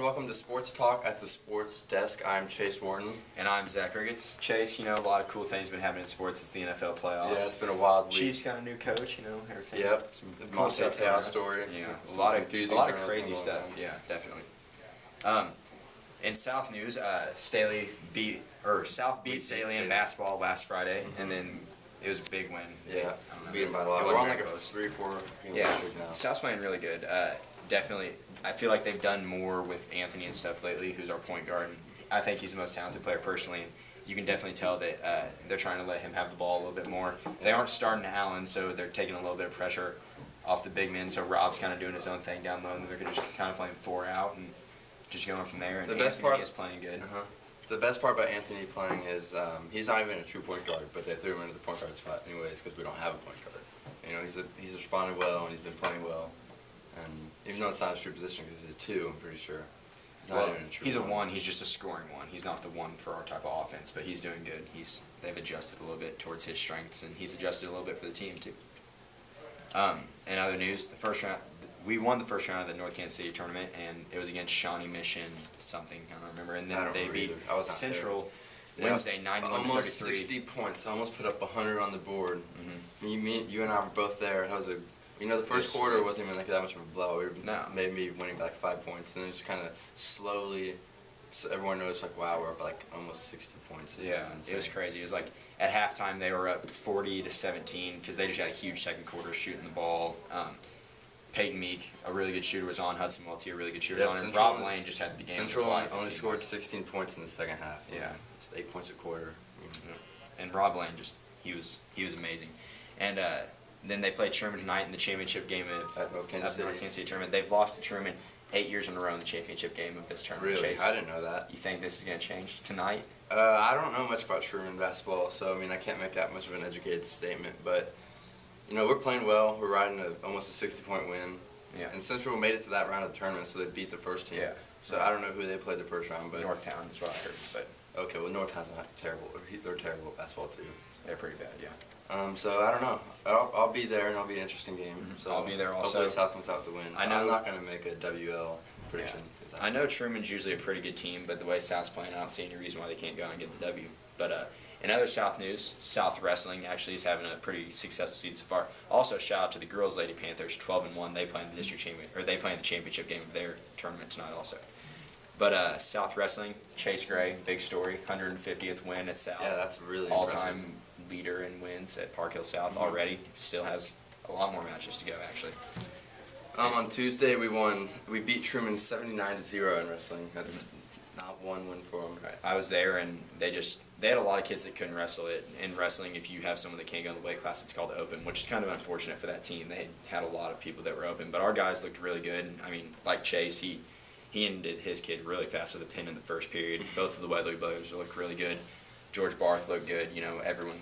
welcome to Sports Talk at the Sports Desk. I'm Chase Wharton. And I'm Zach Riggets. Chase, a lot of cool things been happening in sports. It's the NFL playoffs. Yeah, it's been a wild week. Chiefs got a new coach, everything. Yep. Some cool stuff Te'o story. Yeah, a lot of crazy stuff. Yeah, definitely. In South news, South beat Staley in basketball last Friday, and then it was a big win. Yeah, beaten by a lot. We're on like a 3-4 game streak now. South's playing really good. Definitely, I feel like they've done more with Anthony and stuff lately, who's our point guard. And I think he's the most talented player personally. And you can definitely tell that they're trying to let him have the ball a little bit more. They aren't starting Allen, so they're taking a little bit of pressure off the big men. So Rob's kind of doing his own thing down low, and they're just kind of playing 4 out and just going from there. And Anthony is playing good. The best part about Anthony playing is he's not even a true point guard, but they threw him into the point guard spot anyways because we don't have a point guard. He's responded well and he's been playing well. And even though it's not his true position because he's a 2, I'm pretty sure. He's a 1. He's just a scoring 1. He's not the 1 for our type of offense, but he's doing good. They've adjusted a little bit towards his strengths, and he's adjusted a little bit for the team too. In other news, we won the first round of the North Kansas City tournament, and it was against Shawnee Mission something, I don't remember. And then they beat Central Wednesday 91-33. Almost 60 points. I almost put up 100 on the board. You and I were both there. That was the first quarter wasn't even that much of a blowout. Made me winning by 5 points, and then just kind of slowly, so everyone noticed wow, we're up almost 60 points. It was crazy. It was at halftime they were up 40-17 because they just had a huge second quarter shooting the ball. Peyton Meek, a really good shooter, was on. Hudson Welty, a really good shooter, was on. And Rob Lane just had the game of his life. Only scored 16 points in the second half. Yeah, it's 8 points a quarter. And Rob Lane he was amazing. And then they played Truman tonight in the championship game of the North Kansas City tournament. They've lost to Truman 8 years in a row in the championship game of this tournament. Really? Chase, I didn't know that. You think this is going to change tonight? I don't know much about Truman basketball, so I can't make that much of an educated statement. But we're playing well. We're riding almost a 60-point win. Yeah. And Central made it to that round of the tournament, so they beat the first team. Yeah. So I don't know who they played the first round, but Northtown is what I heard. But okay, well Northtown's not terrible. They're terrible at basketball too. They're pretty bad, yeah. So I don't know. I'll be there, and it'll be an interesting game. So I'll be there also. Hopefully South comes out with the win. I'm not going to make a WL prediction. Yeah. I know Truman's usually a pretty good team, but the way South's playing, I don't see any reason why they can't go out and get the W. But in other South news, South Wrestling actually is having a pretty successful season so far. Also, shout out to the girls Lady Panthers, 12-1. They play in the district they play in the championship game of their tournament tonight also. But South Wrestling, Chase Gray, big story, 150th win at South. Yeah, that's really all-time leader in wins at Park Hill South already. Still has a lot more matches to go actually. On Tuesday we beat Truman 79-0 in wrestling. That's not one win for them. Right. I was there, and they had a lot of kids that couldn't wrestle it. In wrestling, if you have someone that can't go in the weight class, it's called open, which is kind of unfortunate for that team. They had a lot of people that were open, but our guys looked really good. Like Chase, he ended his kid really fast with a pin in the first period. Both of the Weatherly brothers looked really good. George Barth looked good. Everyone.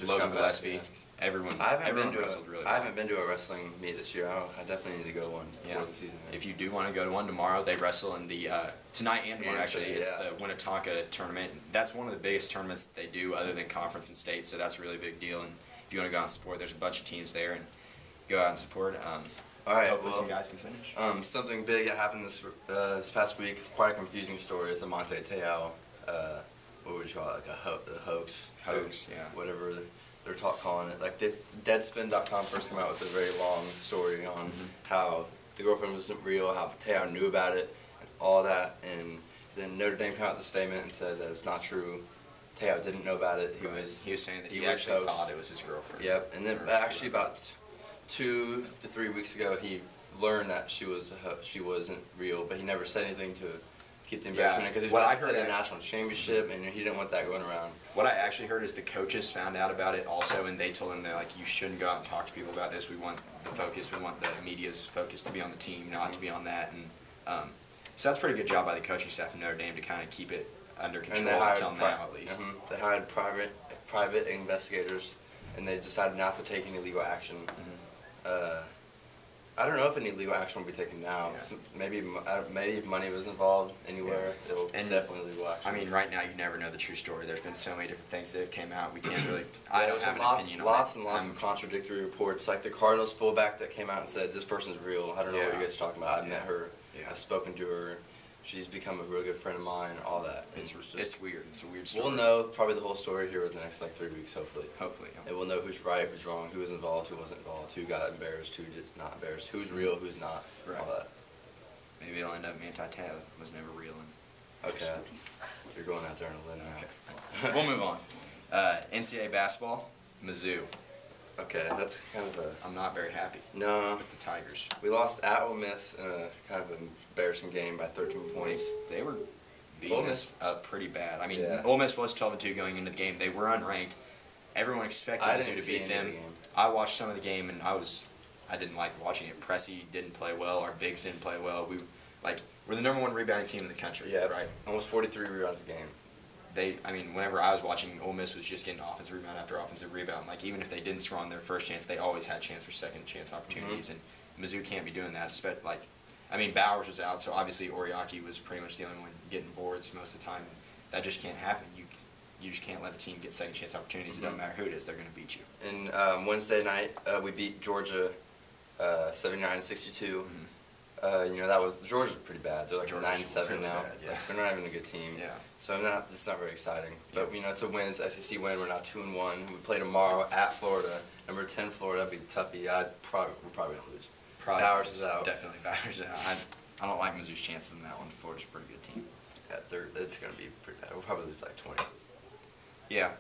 Logan Gillespie. Everyone wrestled really well. I haven't been to a wrestling meet this year. I definitely need to go one before the season ends. If you do want to go to one tomorrow, they wrestle in the tonight and tomorrow. Actually, it's the Winnetonka tournament. That's one of the biggest tournaments that they do, other than conference and state. So that's a really big deal. And if you want to go out and support, there's a bunch of teams there, and go out and support. All right. Hopefully, some guys can finish. Something big that happened this past week. Quite a confusing story. Is the Monte Te'o. What would you call it? A hoax. Hoax. Yeah. Whatever they're calling it. Deadspin.com first came out with a very long story on how the girlfriend wasn't real, how Te'o knew about it, and all that. And then Notre Dame came out with a statement and said that it's not true. Te'o didn't know about it. He was saying that he actually thought it was his girlfriend. Yep. And then actually about 2 to 3 weeks ago, he learned that she wasn't real, but he never said anything to keep the embarrassment because he was about to play the national championship, and he didn't want that going around. What I actually heard is the coaches found out about it also, and they told him that you shouldn't go out and talk to people about this. We want the focus, we want the media's focus to be on the team, not to be on that. And so that's a pretty good job by the coaching staff of Notre Dame to kind of keep it under control until now, at least. They hired private investigators, and they decided not to take any legal action. I don't know if any legal action will be taken now. Yeah. Maybe if money was involved anywhere, it'll definitely legal action. Right now you never know the true story. There's been so many different things that have came out. We can't really. I don't have an opinion on that. Lots and lots of contradictory reports. Like the Cardinals fullback that came out and said this person's real. I don't know what you guys are talking about. I've met her. I've spoken to her. She's become a real good friend of mine. All that. It's weird. It's a weird story. We'll know probably the whole story here in the next like 3 weeks, hopefully. Hopefully. Yeah. And we'll know who's right, who's wrong, who was involved, who wasn't involved, who got embarrassed, who did not embarrassed, who's real, who's not. Right. All that. Maybe it'll end up Manti Te'o was never real. Okay. You're going out there on a limb now. Okay. We'll move on. NCAA basketball, Mizzou. Okay, that's kind of a... I'm not very happy No. with the Tigers. We lost at Ole Miss in a kind of embarrassing game by 13 points. They were beating us up pretty bad. I mean, Yeah. Ole Miss was 12-2 going into the game. They were unranked. Everyone expected I Mizzou didn't to see beat any of them. the game. I watched some of the game and I didn't like watching it. Pressy didn't play well. Our bigs didn't play well. We're the number 1 rebounding team in the country. Yeah, right. Almost 43 rebounds a game. Whenever I was watching, Ole Miss was just getting offensive rebound after offensive rebound. Like, even if they didn't score on their first chance, they always had chance for second chance opportunities. And Mizzou can't be doing that. Bowers was out, so obviously Oriaki was pretty much the only one getting boards most of the time. That just can't happen. You just can't let a team get second chance opportunities. It doesn't matter who it is; they're going to beat you. And Wednesday night, we beat Georgia 79-62. That was Georgia's pretty bad. They're like Georgia's 9-7 really now. bad, yeah. They're not even a good team. Yeah. So it's not very exciting. But Yeah. It's a win. It's an SEC win. We're now 2-1. We play tomorrow at Florida, number 10 Florida. That'd be toughie. We're probably gonna lose. Bowers is out. Definitely Bowers is out. I don't like Mizzou's chances in that one. Florida's a pretty good team. Yeah, it's gonna be pretty bad. We'll probably lose by like 20. Yeah.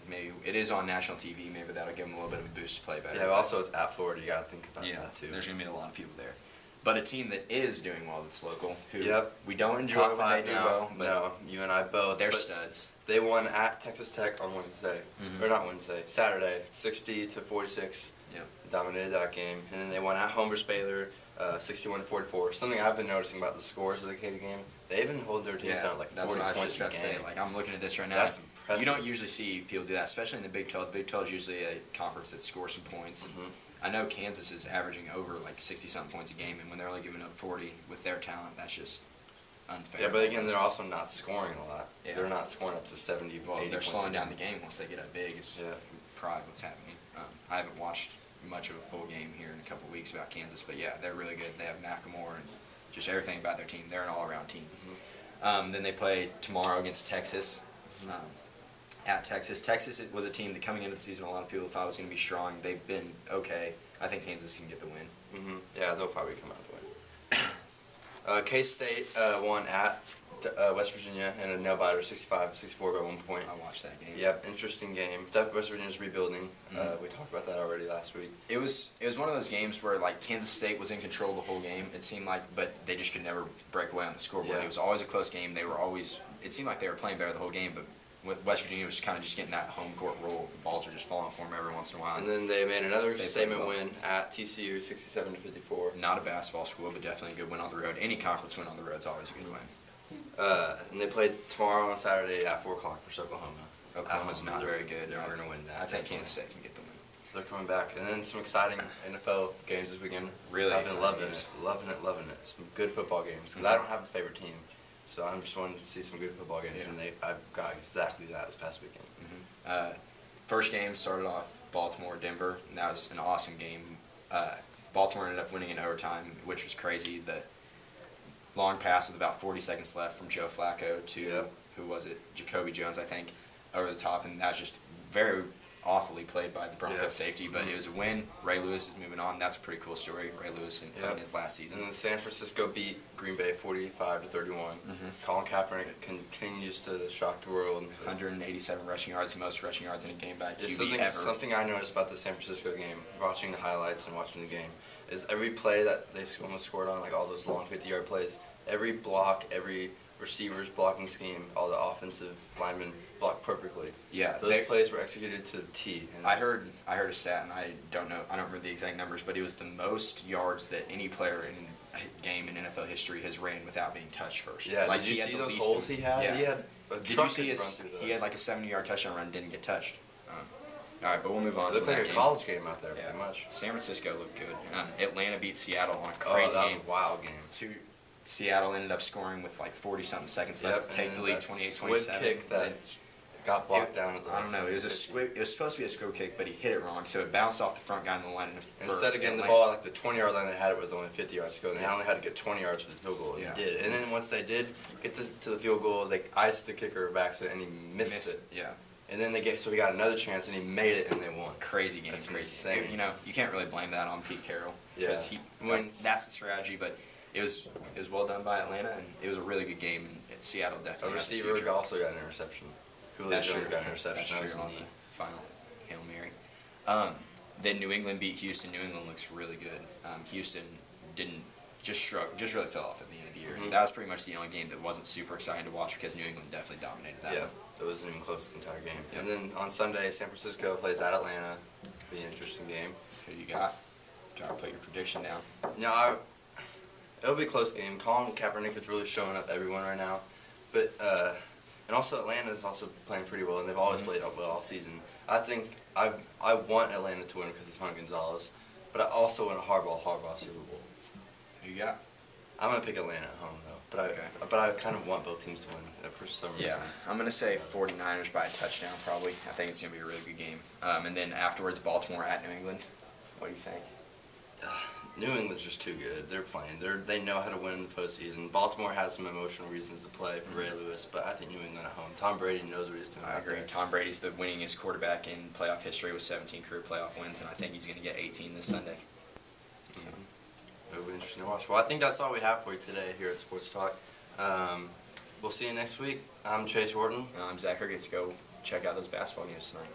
Maybe it is on national TV. Maybe that'll give them a little bit of a boost to play better. Yeah, but also it's at Florida. You gotta think about Yeah, that too. there's going to be a lot of people there. But a team that is doing well that's local, who Yep. we don't enjoy Top when 5 they do now. well, but No, you and I both. they're but studs. They won at Texas Tech on Wednesday, or not Wednesday, Saturday, 60-46. Yep. Dominated that game, and then they won at home versus Baylor, 61-44. Something I've been noticing about the scores of the Katy game, they've been holding their teams down like 40 that's what I was points just per about to say. game. Like, I'm looking at this right now. That's impressive. You don't usually see people do that, especially in the Big 12. The Big 12 is usually a conference that scores some points. Mhm. I know Kansas is averaging over like 60-something points a game, and when they're only giving up 40 with their talent, that's just unfair. Yeah, but again, they're also not scoring a lot. Yeah. They're not scoring up to 70, Well, 80 they're points slowing a down the game once they get up big. It's Yeah. probably what's happening. I haven't watched much of a full game here in a couple weeks about Kansas, but yeah, they're really good. They have McLemore and just everything about their team. They're an all-around team. Then they play tomorrow against Texas. At Texas. Texas was a team that coming into the season a lot of people thought was going to be strong. They've been okay. I think Kansas can get the win. Yeah, they'll probably come out with a win. K-State won at West Virginia in a nail-biter, 65-64 by 1 point. I watched that game. Yep, interesting game. West Virginia's rebuilding. We talked about that already last week. It was one of those games where like Kansas State was in control the whole game. It seemed like, but they just could never break away on the scoreboard. Yeah. It was always a close game. It seemed like they were playing better the whole game, but West Virginia was kind of just getting that home court role. The balls are just falling for them every once in a while. And then they made another They statement played well. win at TCU, 67-54. Not a basketball school, but definitely a good win on the road. Any conference win on the road is always a good win. And they played tomorrow on Saturday at 4 o'clock versus Oklahoma. Oklahoma's not very good. They're going to win that. I think Kansas State can get the win. They're coming back. And then some exciting NFL games this weekend. Really I've been exciting loving games. it. Loving it. Some good football games. Because I don't have a favorite team. So I'm just wanting to see some good football games. Yeah. And I've got exactly that this past weekend. First game started off Baltimore-Denver, and that was an awesome game. Baltimore ended up winning in overtime, which was crazy. The long pass with about 40 seconds left from Joe Flacco to, Yep. who was it, Jacoby Jones, I think, over the top, and that was just very awfully played by the Broncos Yeah. safety, but it was a win. Ray Lewis is moving on. That's a pretty cool story. Ray Lewis playing his last season. And then San Francisco beat Green Bay 45-31. Colin Kaepernick continues to shock the world. 187 rushing yards, most rushing yards in a game by a It's QB ever. something I noticed about the San Francisco game, watching the highlights and watching the game, is every play that they almost scored on, like all those long 50-yard plays, every block, every receiver's blocking scheme, all the offensive linemen blocked perfectly. Yeah, Those plays were executed to the T. And I heard a stat, and I don't remember the exact numbers, but it was the most yards that any player in a game in NFL history has ran without being touched first. Yeah, like, did you he had see the those least holes he had? Yeah. He had a Did you truck see could run his? through He had those. like a 70-yard touchdown run, didn't get touched. All right, but we'll move on. It looked from like that a game. college game out there, Yeah. pretty much. San Francisco looked good. Atlanta beat Seattle on a Oh, crazy that was game. a wild game. Seattle ended up scoring with like 40-something seconds left to take and the lead, that 28-27. Swift kick that got blocked down at the. I don't know. It was it was supposed to be a squib kick, but he hit it wrong, so it bounced off the front guy in the line. Instead of getting the ball at like the 20-yard line, they had it with only 50 yards to go. And they only had to get 20 yards for the field goal, and he did. And then once they did get to the field goal, they iced the kicker back, and he missed it. Yeah. And then so he got another chance, and he made it, and they won. Crazy game. That's crazy. insane. You know, you can't really blame that on Pete Carroll because that's the strategy, but. It was well done by Atlanta, and it was a really good game. And Seattle definitely. A receiver also got an interception. Julio Jones got an interception. That's true on the final Hail Mary. Then New England beat Houston. New England looks really good. Houston just really fell off at the end of the year. That was pretty much the only game that wasn't super exciting to watch because New England definitely dominated that. Yeah, it wasn't even close the entire game. Yep. And then on Sunday, San Francisco plays at Atlanta. It'll be an interesting game. Who you got? Gotta put your prediction down. No, it'll be a close game. Colin Kaepernick is really showing up everyone right now, but and also Atlanta is also playing pretty well, and they've always played well all season. I think I want Atlanta to win because of Tony Gonzalez, but I also want a Harbaugh Super Bowl. Who you got? I'm gonna pick Atlanta at home though, but I kind of want both teams to win for some reason. Yeah, I'm gonna say 49ers by a touchdown probably. I think it's gonna be a really good game. And then afterwards, Baltimore at New England. What do you think? New England's just too good. They're playing. They know how to win in the postseason. Baltimore has some emotional reasons to play for Ray Lewis, but I think New England at home. Tom Brady knows what he's doing. I agree. Tom Brady's the winningest quarterback in playoff history with 17 career playoff wins, and I think he's going to get 18 this Sunday. So. It'll be interesting to watch. Well, I think that's all we have for you today here at Sports Talk. We'll see you next week. I'm Chase Horton. I'm Zach Hergetz. Go check out those basketball games tonight.